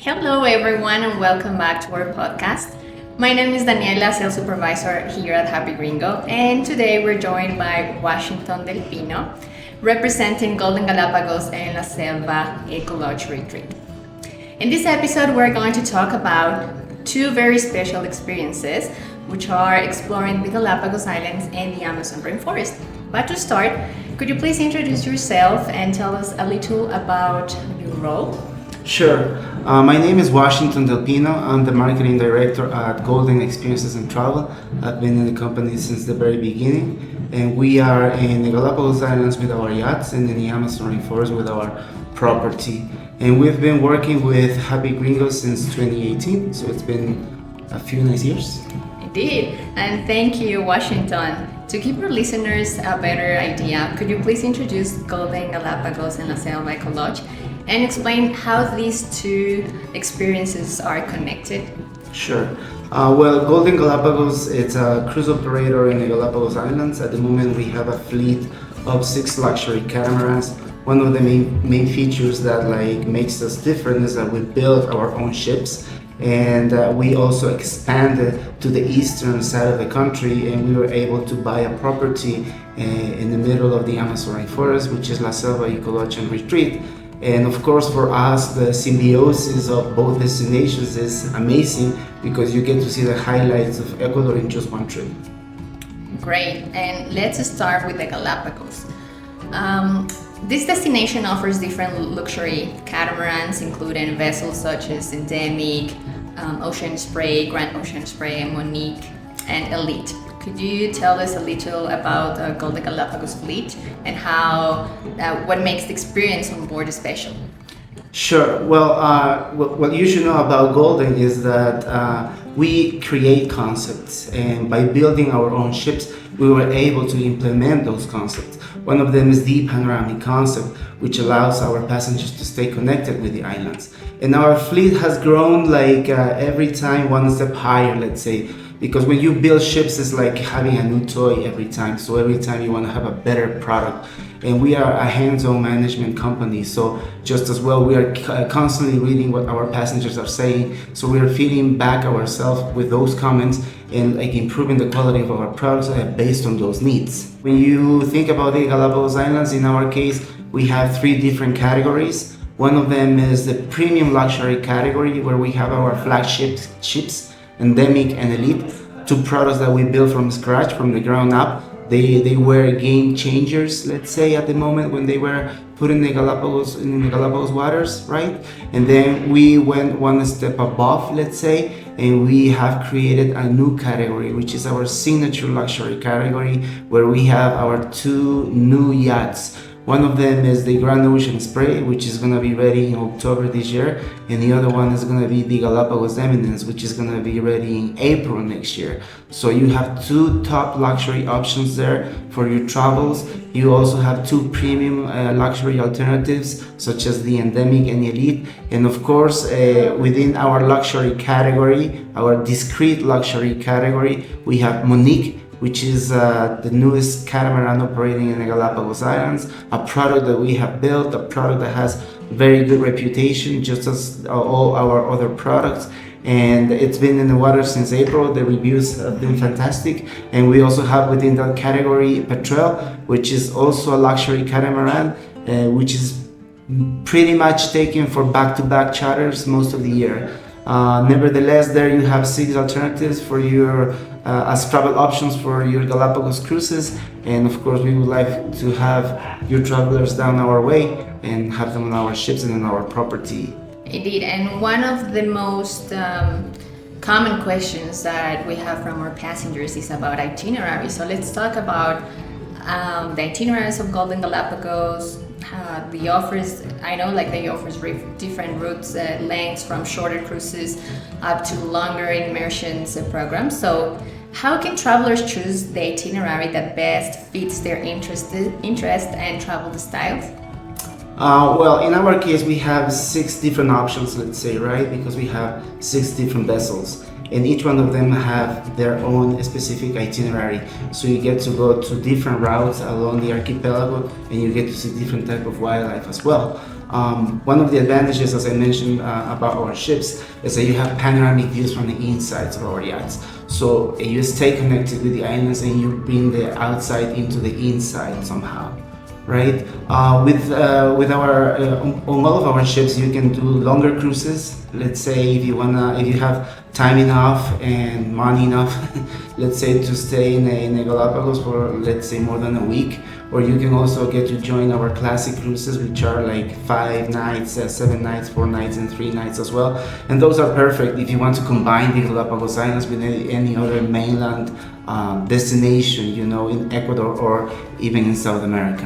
Hello, everyone, and welcome back to our podcast. My name is Daniela, sales supervisor here at Happy Gringo, and today we're joined by Washington Del Pino, representing Golden Galapagos La Selva Eco-Lodge Retreat. In this episode, we're going to talk about two very special experiences, which are exploring the Galapagos Islands and the Amazon Rainforest. But to start, could you please introduce yourself and tell us a little about your role? Sure. My name is Washington Del Pino. I'm the marketing director at Golden Experiences and Travel. I've been in the company since the very beginning, and we are in the Galapagos Islands with our yachts and in the Amazon Rainforest with our property. And we've been working with Happy Gringo since 2018, so it's been a few nice years. Indeed, and thank you, Washington. To give our listeners a better idea, could you please introduce Golden Galapagos and La Selva Eco-Lodge and explain how these two experiences are connected? Sure. Well, Golden Galapagos, it's a cruise operator in the Galapagos Islands. At the moment, we have a fleet of 6 luxury catamarans. One of the main features that makes us different is that we build our own ships, and we also expanded to the eastern side of the country, and we were able to buy a property in the middle of the Amazon Rainforest, which is La Selva Eco-Lodge and Retreat. And of course, for us, the symbiosis of both destinations is amazing because you get to see the highlights of Ecuador in just one trip. Great, and let's start with the Galapagos. This destination offers different luxury catamarans, including vessels such as Endemic, Ocean Spray, Grand Ocean Spray, Monique, and Elite. Could you tell us a little about Golden Galapagos fleet and what makes the experience on board special? Sure. Well, what you should know about Golden is that we create concepts, and by building our own ships, we were able to implement those concepts. One of them is the panoramic concept, which allows our passengers to stay connected with the islands. And our fleet has grown every time one step higher, let's say, because when you build ships, it's like having a new toy every time. So every time you want to have a better product. And we are a hands-on management company, so just as well, we are constantly reading what our passengers are saying. So we are feeding back ourselves with those comments and improving the quality of our products based on those needs. When you think about the Galapagos Islands, in our case, we have 3 different categories. One of them is the premium luxury category, where we have our flagship ships, Endemic and Elite, 2 products that we built from scratch, from the ground up. They were game changers, let's say, at the moment when they were put in the Galapagos waters, right? And then we went one step above, let's say, and we have created a new category, which is our signature luxury category, where we have our 2 new yachts. One of them is the Grand Ocean Spray, which is going to be ready in October this year, and the other one is going to be the Galapagos Eminence, which is going to be ready in April next year. So you have 2 top luxury options there for your travels. You also have 2 premium luxury alternatives, such as the Endemic and the Elite. And of course, within our luxury category, our discrete luxury category, we have Monique, which is the newest catamaran operating in the Galapagos Islands, a product that we have built, a product that has very good reputation, just as all our other products. And it's been in the water since April. The reviews have been fantastic. And we also have within that category Petrel, which is also a luxury catamaran, which is pretty much taken for back-to-back charters most of the year. Nevertheless, there you have 6 alternatives for your as travel options for your Galapagos cruises, and of course we would like to have your travelers down our way and have them on our ships and on our property. Indeed, and one of the most common questions that we have from our passengers is about itineraries. So let's talk about the itineraries of Golden Galapagos. The offers, I know they offers different routes, lengths from shorter cruises up to longer immersions programs. So how can travelers choose the itinerary that best fits their interest and travel styles? Well, in our case, we have 6 different options, let's say, right? Because we have 6 different vessels, and each one of them have their own specific itinerary. So you get to go to different routes along the archipelago, and you get to see different type of wildlife as well. One of the advantages, as I mentioned about our ships, is that you have panoramic views from the insides of our yachts. So you stay connected with the islands and you bring the outside into the inside somehow, right? With our on all of our ships, you can do longer cruises. Let's say if you have time enough and money enough, let's say to stay in a Galapagos for, let's say, more than a week. Or you can also get to join our classic cruises, which are like 5 nights, 7 nights, 4 nights, and 3 nights as well. And those are perfect if you want to combine the Galapagos Islands with any other mainland destination, in Ecuador or even in South America.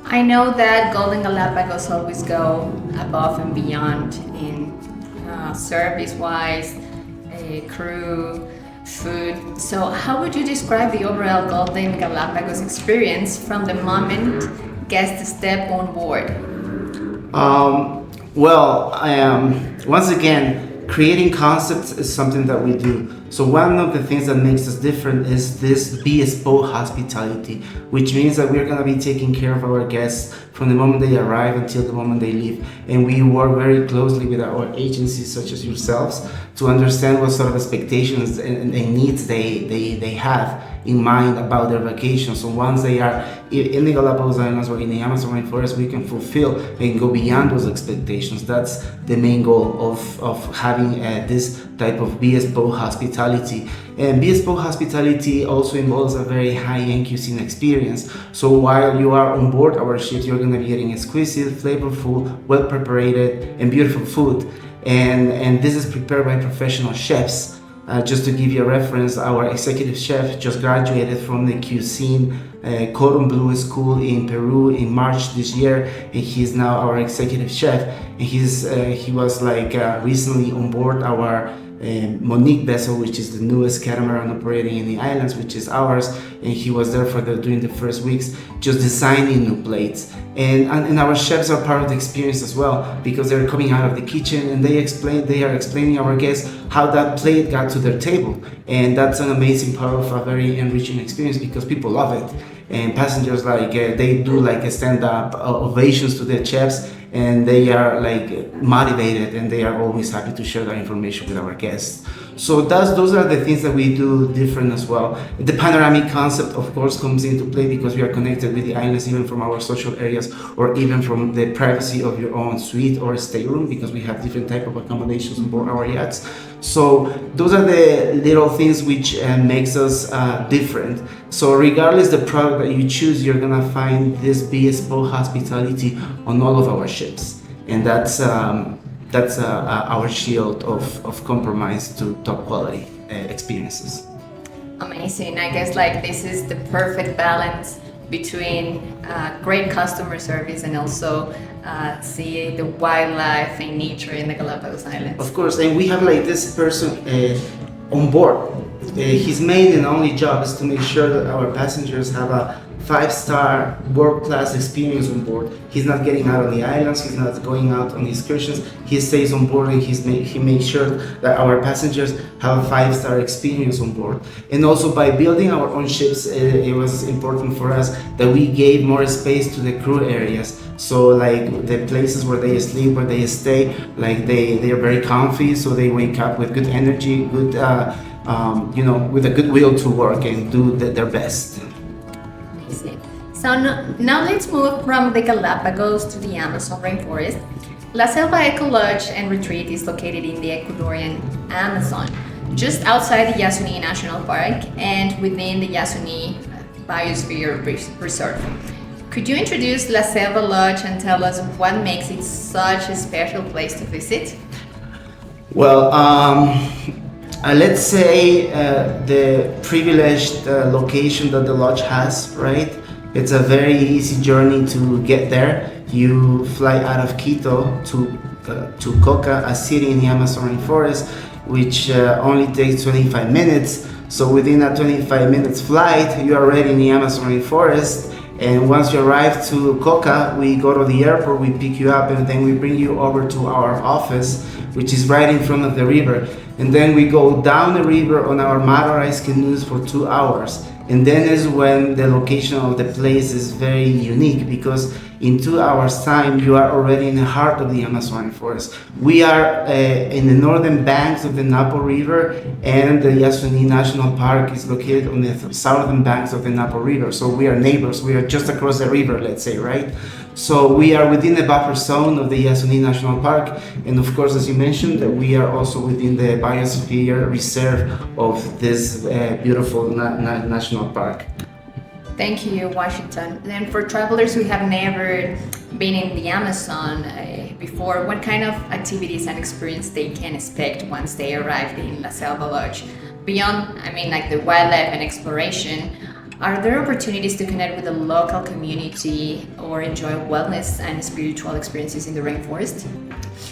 I know that Golden Galapagos always go above and beyond in service-wise, crew, food. So how would you describe the overall Golden Galapagos experience from the moment guests step on board? Once again, creating concepts is something that we do. So one of the things that makes us different is this bespoke hospitality, which means that we're going to be taking care of our guests from the moment they arrive until the moment they leave. And we work very closely with our agencies such as yourselves to understand what sort of expectations and needs they have in mind about their vacation. So once they are in the Galapagos Islands or in the Amazon Rainforest, we can fulfill and go beyond those expectations. That's the main goal of having this type of bespoke hospitality. And bespoke hospitality also involves a very high-end cuisine experience. So while you are on board our ships, you're going to be getting exquisite, flavorful, well-prepared, and beautiful food. And this is prepared by professional chefs. Just to give you a reference, our executive chef just graduated from the cuisine Cordon Bleu school in Peru in March this year, and he's now our executive chef. And he was recently on board our Monique vessel, which is the newest catamaran operating in the islands, which is ours, and he was there during the first weeks just designing new plates. And our chefs are part of the experience as well, because they're coming out of the kitchen and they are explaining our guests how that plate got to their table. And that's an amazing part of a very enriching experience because people love it. And passengers they do a stand-up ovations to their chefs, and they are motivated, and they are always happy to share that information with our guests. So those are the things that we do different as well. The panoramic concept, of course, comes into play because we are connected with the islands, even from our social areas or even from the privacy of your own suite or stateroom, because we have different type of accommodations on board our yachts. So those are the little things which makes us different. So regardless the product that you choose, you're gonna find this bespoke hospitality on all of our ships, and that's our shield of compromise to top quality experiences. Amazing. I guess this is the perfect balance between great customer service and also see the wildlife and nature in the Galapagos Islands. Of course, and we have this person on board. His main and only job is to make sure that our passengers have a 5-star world-class experience on board. He's not getting out on the islands, he's not going out on excursions, he stays on board and he makes sure that our passengers have a 5-star experience on board. And also by building our own ships, it was important for us that we gave more space to the crew areas. So the places where they sleep, where they stay, they are very comfy, so they wake up with good energy, good with a good will to work and do their best. So now let's move from the Galapagos to the Amazon rainforest. La Selva Eco Lodge and Retreat is located in the Ecuadorian Amazon, just outside the Yasuni National Park and within the Yasuni Biosphere Reserve. Could you introduce La Selva Lodge and tell us what makes it such a special place to visit? Well, let's say the privileged location that the lodge has, right? It's a very easy journey to get there. You fly out of Quito to Coca, a city in the Amazon rainforest, which only takes 25 minutes. So within that 25 minutes flight, you're already in the Amazon rainforest. And once you arrive to Coca, we go to the airport, we pick you up, and then we bring you over to our office, which is right in front of the river. And then we go down the river on our motorized canoes for 2 hours. And then is when the location of the place is very unique, because In 2 hours time, you are already in the heart of the Amazon forest. We are in the northern banks of the Napo River, and the Yasuni National Park is located on the southern banks of the Napo River. So we are neighbors. We are just across the river, let's say, right? So we are within the buffer zone of the Yasuni National Park, and of course, as you mentioned, we are also within the biosphere reserve of this beautiful national park. Thank you, Washington. Then for travelers who have never been in the Amazon before, what kind of activities and experience they can expect once they arrive in La Selva Lodge? Beyond, like the wildlife and exploration, are there opportunities to connect with the local community or enjoy wellness and spiritual experiences in the rainforest?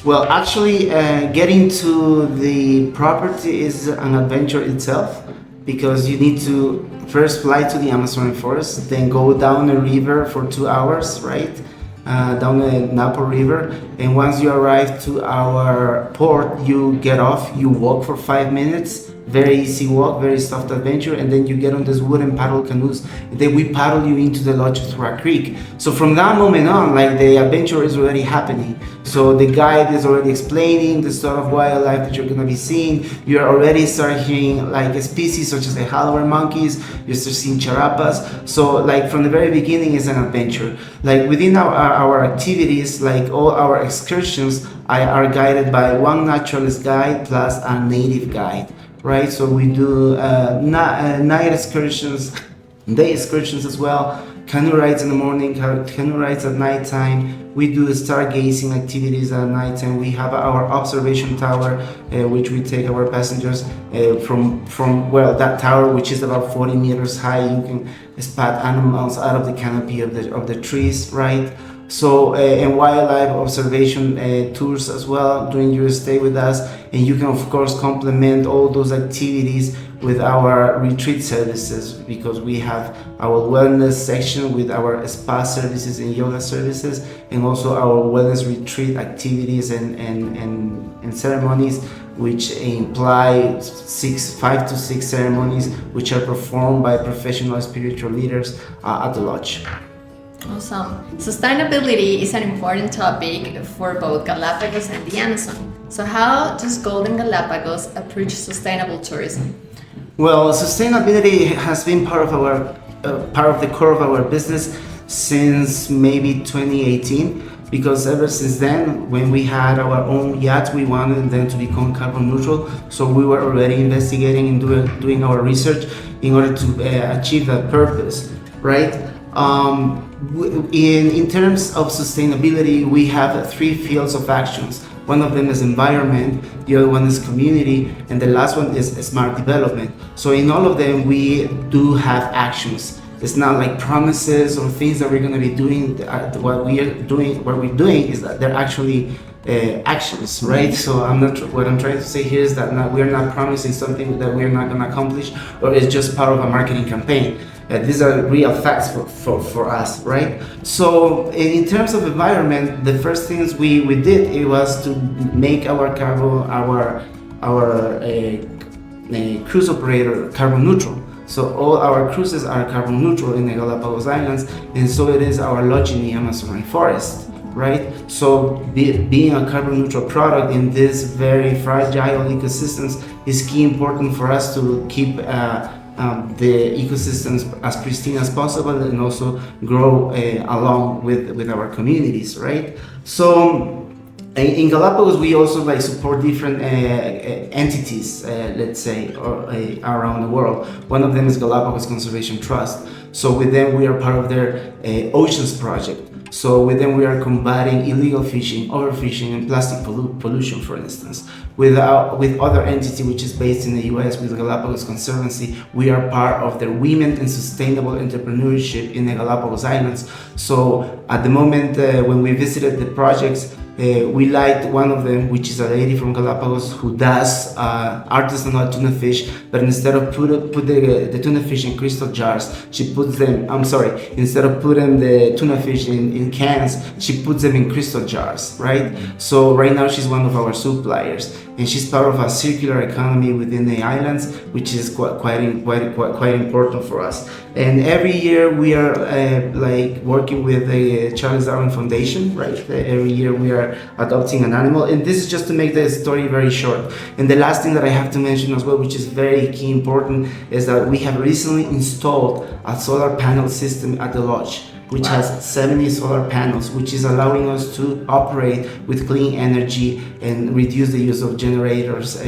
Well, actually, getting to the property is an adventure itself, because you need to first fly to the Amazon forest, then go down the river for 2 hours, right? Down the Napo River, and once you arrive to our port, you get off, you walk for 5 minutes, very easy walk, very soft adventure, and then you get on this wooden paddle canoes, and then we paddle you into the lodge through a creek. So from that moment on, the adventure is already happening. So the guide is already explaining the sort of wildlife that you're gonna be seeing. You're already start hearing a species such as the howler monkeys, you start seeing charapas. So from the very beginning is an adventure. Within our activities, all our excursions are guided by one naturalist guide plus a native guide. Right, so we do night excursions, day excursions as well, canoe rides in the morning, canoe rides at nighttime. We do stargazing activities at nighttime. We have our observation tower, which we take our passengers from that tower, which is about 40 meters high. You can spot animals out of the canopy of the trees, right? So, and wildlife observation tours as well during your stay with us. And you can, of course, complement all those activities with our retreat services, because we have our wellness section with our spa services and yoga services, and also our wellness retreat activities and ceremonies, which imply 5 to 6 ceremonies, which are performed by professional spiritual leaders at the lodge. Awesome. Sustainability is an important topic for both Galapagos and the Amazon. So how does Golden Galapagos approach sustainable tourism? Well, sustainability has been part of the core of our business since maybe 2018, because ever since then, when we had our own yacht, we wanted them to become carbon neutral. So we were already investigating and doing our research in order to achieve that purpose, right? In terms of sustainability, we have 3 fields of actions. One of them is environment, the other one is community, and the last one is smart development. So in all of them, we do have actions. It's not like promises or things that we're going to be doing. What we're doing is that they're actually actions, right? So what I'm trying to say here is that we're not promising something that we're not going to accomplish, or it's just part of a marketing campaign. These are real facts for us, right? So in terms of environment, the first things we did, it was to make our cruise operator carbon neutral. So all our cruises are carbon neutral in the Galapagos Islands, and so it is our lodge in the Amazon rainforest, right? So being a carbon neutral product in this very fragile ecosystems is key important for us to keep the ecosystems as pristine as possible, and also grow along with our communities, right? So in Galapagos, we also support different entities, let's say, around the world. One of them is Galapagos Conservation Trust. So with them, we are part of their Oceans Project. So with them, we are combating illegal fishing, overfishing, and plastic pollution, for instance. With other entity, which is based in the US, with Galapagos Conservancy, we are part of their Women in Sustainable Entrepreneurship in the Galapagos Islands. So at the moment, when we visited the projects, we liked one of them, which is a lady from Galapagos who does artisanal tuna fish, but instead of put the tuna fish in crystal jars, she puts them, instead of putting the tuna fish in cans, she puts them in crystal jars, right? So right now she's one of our suppliers. and she's part of a circular economy within the islands, which is quite important for us. And every year we are working with the Charles Darwin Foundation, right? Every year we are adopting an animal, and this is just to make the story very short. And the last thing that I have to mention as well, which is very key important, is that we have recently installed a solar panel system at the lodge, which has 70 solar panels, which is allowing us to operate with clean energy and reduce the use of generators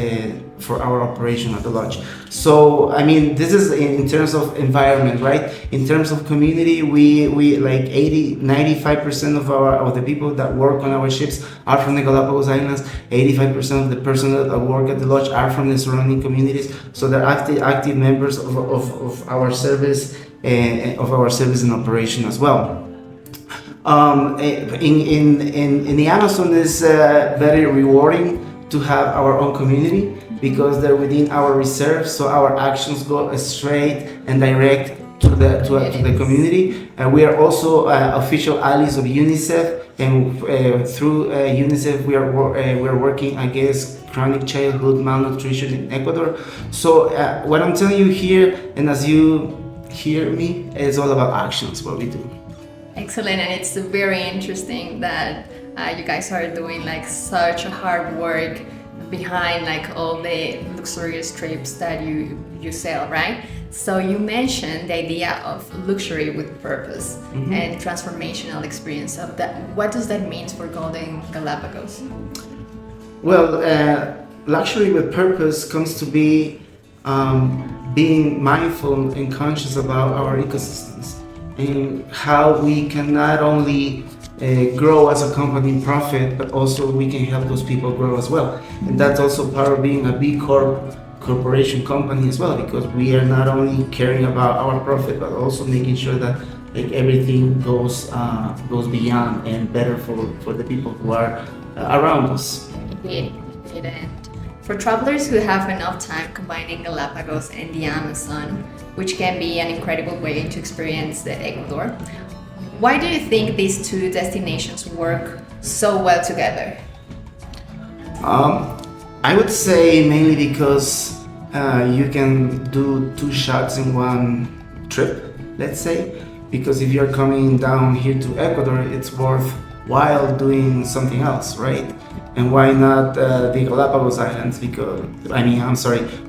for our operation at the lodge. So, I mean, this is in terms of environment, right? In terms of community, we like 95% of the people that work on our ships are from the Galapagos Islands. 85% of the personnel that work at the lodge are from the surrounding communities. So they're active members of our service. Of our service and operation as well. In the Amazon is very rewarding to have our own community because they're within our reserve, so our actions go straight and direct to the community. We are also official allies of UNICEF, and through UNICEF we are working against chronic childhood malnutrition in Ecuador. So what I'm telling you here, and as you hear me, it's all about actions, what we do. Excellent, and it's very interesting that you guys are doing like such a hard work behind like all the luxurious trips that you sail, right? So you mentioned the idea of luxury with purpose and transformational experience of that. What does that mean for Golden Galapagos? Well, luxury with purpose comes to be being mindful and conscious about our ecosystems and how we can not only grow as a company in profit, but also we can help those people grow as well. And that's also part of being a B Corp corporation company as well, because we are not only caring about our profit, but also making sure that like everything goes beyond and better for the people who are around us. Indeed. For travelers who have enough time combining Galapagos and the Amazon, which can be an incredible way to experience the Ecuador, why do you think these two destinations work so well together? I would say mainly because you can do 2 shots in one trip, let's say, because if you're coming down here to Ecuador, it's worthwhile doing something else, right? And why not the Galapagos Islands?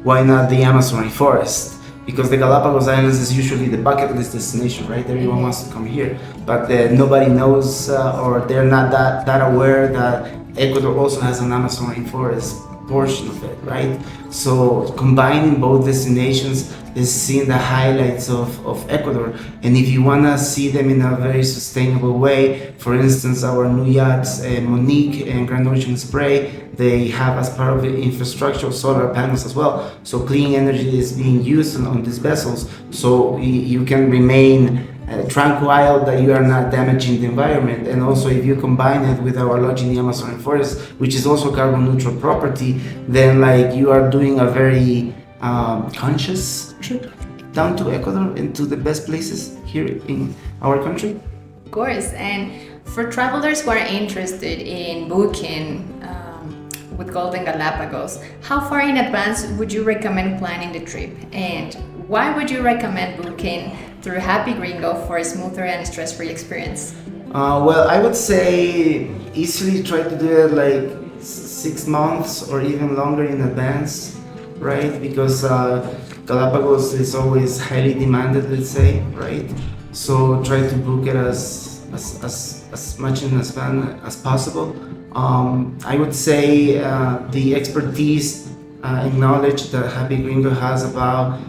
Why not the Amazon Rainforest? Because the Galapagos Islands is usually the bucket list destination, right? Everyone wants to come here, but nobody knows or they're not that aware that Ecuador also has an Amazon Rainforest portion of it, right? So combining both destinations is seeing the highlights of Ecuador. And if you want to see them in a very sustainable way, for instance, our new yachts, Monique and Grand Ocean Spray, they have as part of the infrastructure solar panels as well. So clean energy is being used on these vessels, so you can remain tranquil that you are not damaging the environment. And also if you combine it with our lodge in the Amazon Forest, which is also carbon neutral property, then like you are doing a very conscious trip down to Ecuador and to the best places here in our country. Of course, and for travelers who are interested in booking with Golden Galapagos, how far in advance would you recommend planning the trip? And why would you recommend booking through Happy Gringo for a smoother and stress-free experience? Well, I would say easily try to do it like 6 months or even longer in advance, right? Because Galapagos is always highly demanded, let's say, right? So try to book it as much in advance as possible. I would say the expertise and knowledge that Happy Gringo has about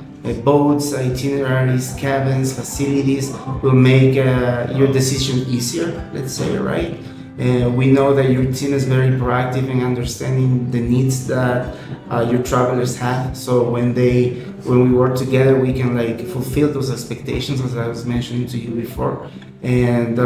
boats, itineraries, cabins, facilities will make your decision easier, let's say, right? We know that your team is very proactive in understanding the needs that your travelers have. So when we work together, we can like fulfill those expectations, as I was mentioning to you before. And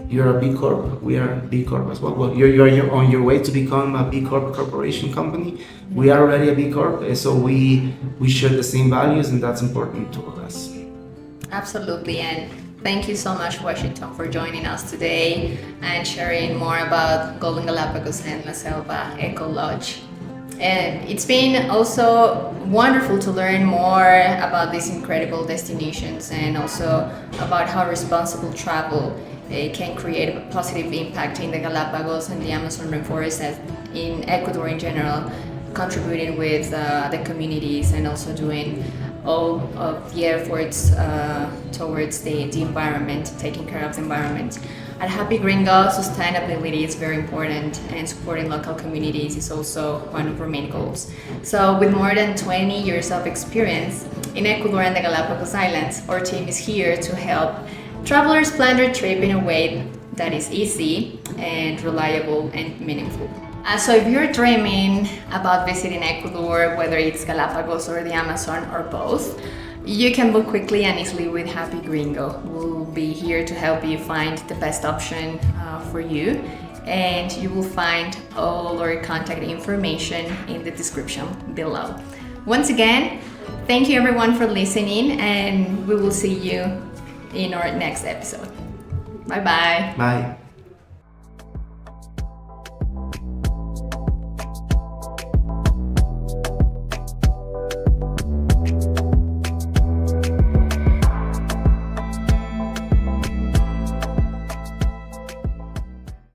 you're a B Corp. We are B Corp as well. Well, you're on your way to become a B Corp corporation company. We are already a B Corp, so we share the same values, and that's important to us. Absolutely, and Thank you so much, Washington, for joining us today and sharing more about Golden Galapagos and La Selva Eco Lodge. And it's been also wonderful to learn more about these incredible destinations and also about how responsible travel can create a positive impact in the Galapagos and the Amazon rainforest and in Ecuador in general, contributing with the communities and also doing all of the efforts towards the environment, taking care of the environment. At Happy Gringo, sustainability is very important and supporting local communities is also one of our main goals. So with more than 20 years of experience in Ecuador and the Galapagos Islands, our team is here to help travelers plan their trip in a way that is easy and reliable and meaningful. So if you're dreaming about visiting Ecuador, whether it's Galapagos or the Amazon or both, you can book quickly and easily with Happy Gringo. We'll be here to help you find the best option for you, and you will find all our contact information in the description below. Once again, thank you everyone for listening, and we will see you in our next episode. Bye bye. Bye.